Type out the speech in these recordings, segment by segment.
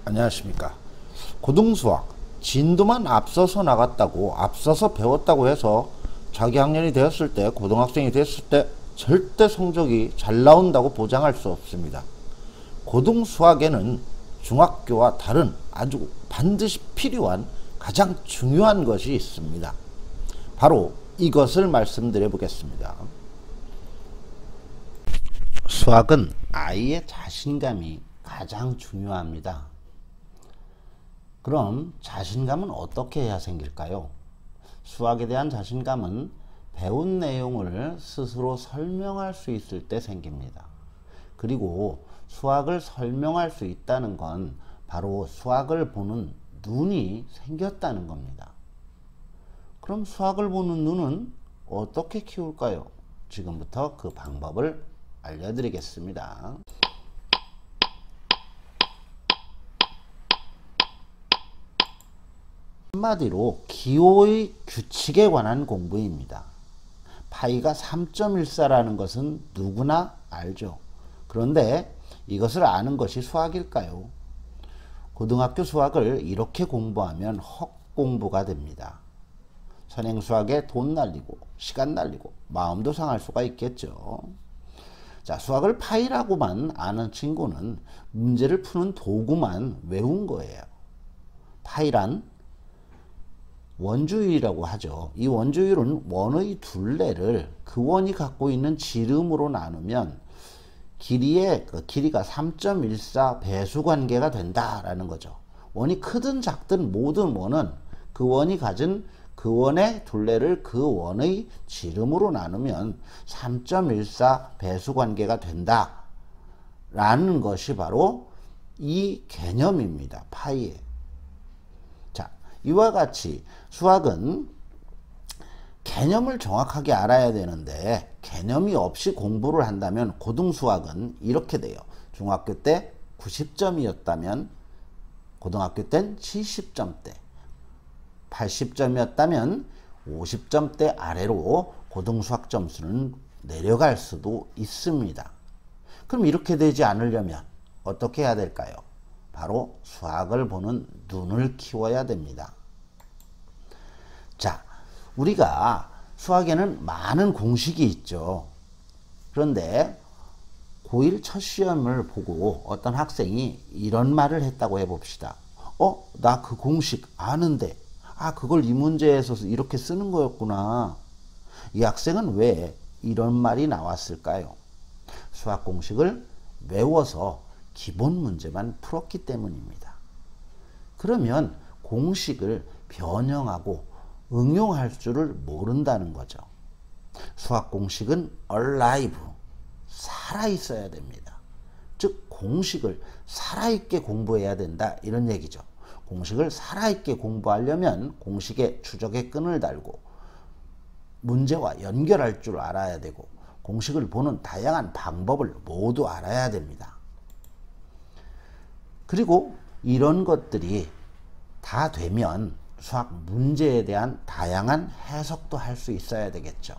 안녕하십니까. 고등수학 진도만 앞서서 나갔다고 앞서서 배웠다고 해서 자기 학년이 되었을 때 고등학생이 됐을 때 절대 성적이 잘 나온다고 보장할 수 없습니다. 고등수학에는 중학교와 다른 아주 반드시 필요한 가장 중요한 것이 있습니다. 바로 이것을 말씀드려 보겠습니다. 수학은 아이의 자신감이 가장 중요합니다. 그럼 자신감은 어떻게 해야 생길까요? 수학에 대한 자신감은 배운 내용을 스스로 설명할 수 있을 때 생깁니다. 그리고 수학을 설명할 수 있다는 건 바로 수학을 보는 눈이 생겼다는 겁니다. 그럼 수학을 보는 눈은 어떻게 키울까요? 지금부터 그 방법을 알려드리겠습니다. 한마디로 기호의 규칙에 관한 공부입니다. 파이가 3.14라는 것은 누구나 알죠. 그런데 이것을 아는 것이 수학일까요? 고등학교 수학을 이렇게 공부하면 헛공부가 됩니다. 선행수학에 돈 날리고 시간 날리고 마음도 상할 수가 있겠죠. 자, 수학을 파이라고만 아는 친구는 문제를 푸는 도구만 외운 거예요. 파이란 원주율이라고 하죠. 이 원주율은 원의 둘레를 그 원이 갖고 있는 지름으로 나누면 길이가 3.14 배수 관계가 된다라는 거죠. 원이 크든 작든 모든 원은 그 원이 가진 그 원의 둘레를 그 원의 지름으로 나누면 3.14 배수 관계가 된다라는 것이 바로 이 개념입니다. 파이의. 이와 같이 수학은 개념을 정확하게 알아야 되는데 개념이 없이 공부를 한다면 고등수학은 이렇게 돼요. 중학교 때 90점이었다면 고등학교 땐 70점대, 80점이었다면 50점대 아래로 고등수학 점수는 내려갈 수도 있습니다. 그럼 이렇게 되지 않으려면 어떻게 해야 될까요? 바로 수학을 보는 눈을 키워야 됩니다. 자, 우리가 수학에는 많은 공식이 있죠. 그런데 고1 첫 시험을 보고 어떤 학생이 이런 말을 했다고 해봅시다. 나 그 공식 아는데, 그걸 이 문제에서 이렇게 쓰는 거였구나. 이 학생은 왜 이런 말이 나왔을까요? 수학 공식을 외워서 기본 문제만 풀었기 때문입니다. 그러면 공식을 변형하고 응용할 줄을 모른다는 거죠. 수학 공식은 alive, 살아있어야 됩니다. 즉 공식을 살아있게 공부해야 된다 이런 얘기죠. 공식을 살아있게 공부하려면 공식에 추적의 끈을 달고 문제와 연결할 줄 알아야 되고 공식을 보는 다양한 방법을 모두 알아야 됩니다. 그리고 이런 것들이 다 되면 수학 문제에 대한 다양한 해석도 할 수 있어야 되겠죠.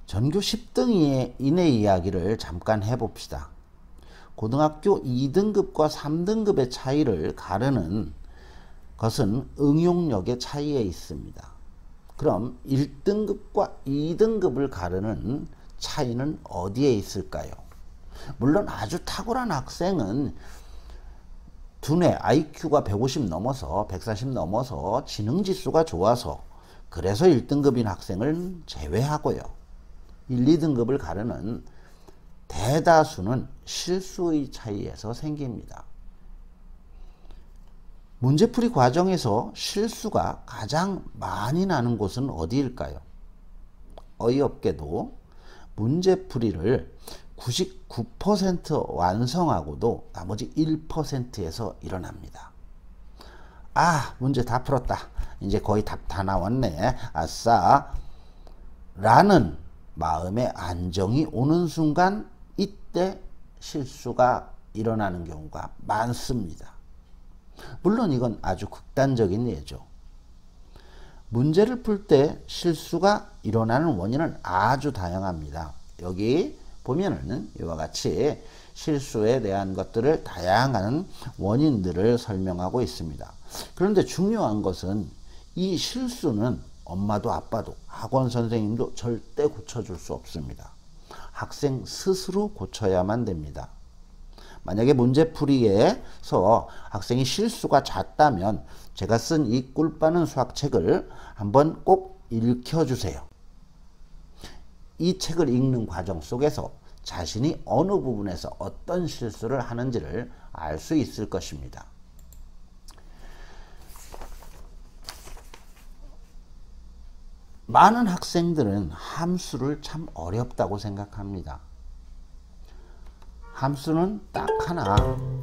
전교 10등 이내 이야기를 잠깐 해봅시다. 고등학교 2등급과 3등급의 차이를 가르는 것은 응용력의 차이에 있습니다. 그럼 1등급과 2등급을 가르는 차이는 어디에 있을까요? 물론 아주 탁월한 학생은 두뇌 IQ가 150 넘어서 140 넘어서 지능지수가 좋아서 그래서 1등급인 학생을 제외하고요. 1, 2등급을 가르는 대다수는 실수의 차이에서 생깁니다. 문제풀이 과정에서 실수가 가장 많이 나는 곳은 어디일까요? 어이없게도 문제풀이를 99% 완성하고도 나머지 1%에서 일어납니다. 문제 다 풀었다. 이제 거의 답 다 나왔네. 아싸. 라는 마음의 안정이 오는 순간 이때 실수가 일어나는 경우가 많습니다. 물론 이건 아주 극단적인 예죠. 문제를 풀 때 실수가 일어나는 원인은 아주 다양합니다. 여기 보면은 이와 같이 실수에 대한 것들을 다양한 원인들을 설명하고 있습니다. 그런데 중요한 것은 이 실수는 엄마도 아빠도 학원 선생님도 절대 고쳐줄 수 없습니다. 학생 스스로 고쳐야만 됩니다. 만약에 문제풀이에서 학생이 실수가 잦다면 제가 쓴 이 꿀빠는 수학책을 한번 꼭 읽혀주세요. 이 책을 읽는 과정 속에서 자신이 어느 부분에서 어떤 실수를 하는지를 알 수 있을 것입니다. 많은 학생들은 함수를 참 어렵다고 생각합니다. 함수는 딱 하나.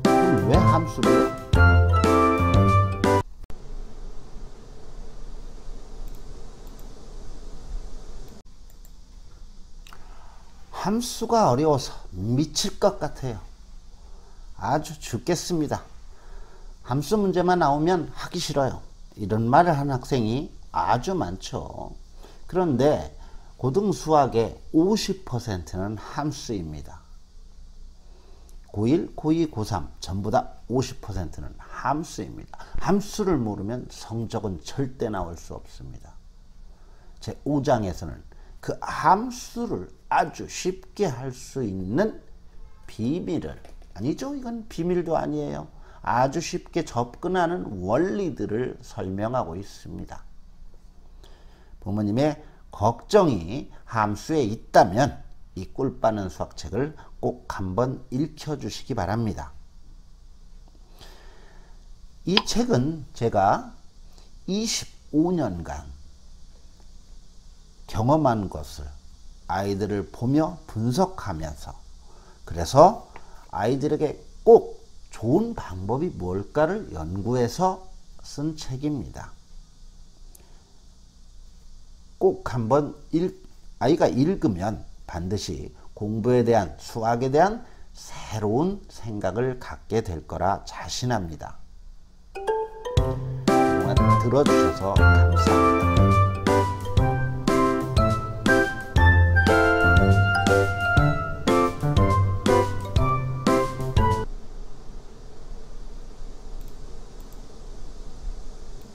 그럼 왜 함수를? 함수가 어려워서 미칠 것 같아요. 아주 죽겠습니다. 함수 문제만 나오면 하기 싫어요. 이런 말을 하는 학생이 아주 많죠. 그런데 고등수학의 50%는 함수입니다. 고1, 고2, 고3 전부 다 50%는 함수입니다. 함수를 모르면 성적은 절대 나올 수 없습니다. 제 5장에서는 그 함수를 아주 쉽게 할 수 있는 비밀을, 아니죠, 이건 비밀도 아니에요. 아주 쉽게 접근하는 원리들을 설명하고 있습니다. 부모님의 걱정이 함수에 있다면 이 꿀빠는 수학책을 꼭 한번 읽혀주시기 바랍니다. 이 책은 제가 25년간 경험한 것을 아이들을 보며 분석하면서, 그래서 아이들에게 꼭 좋은 방법이 뭘까를 연구해서 쓴 책입니다. 꼭 한번 아이가 읽으면 반드시 공부에 대한, 수학에 대한 새로운 생각을 갖게 될 거라 자신합니다. 그동안 들어주셔서 감사합니다.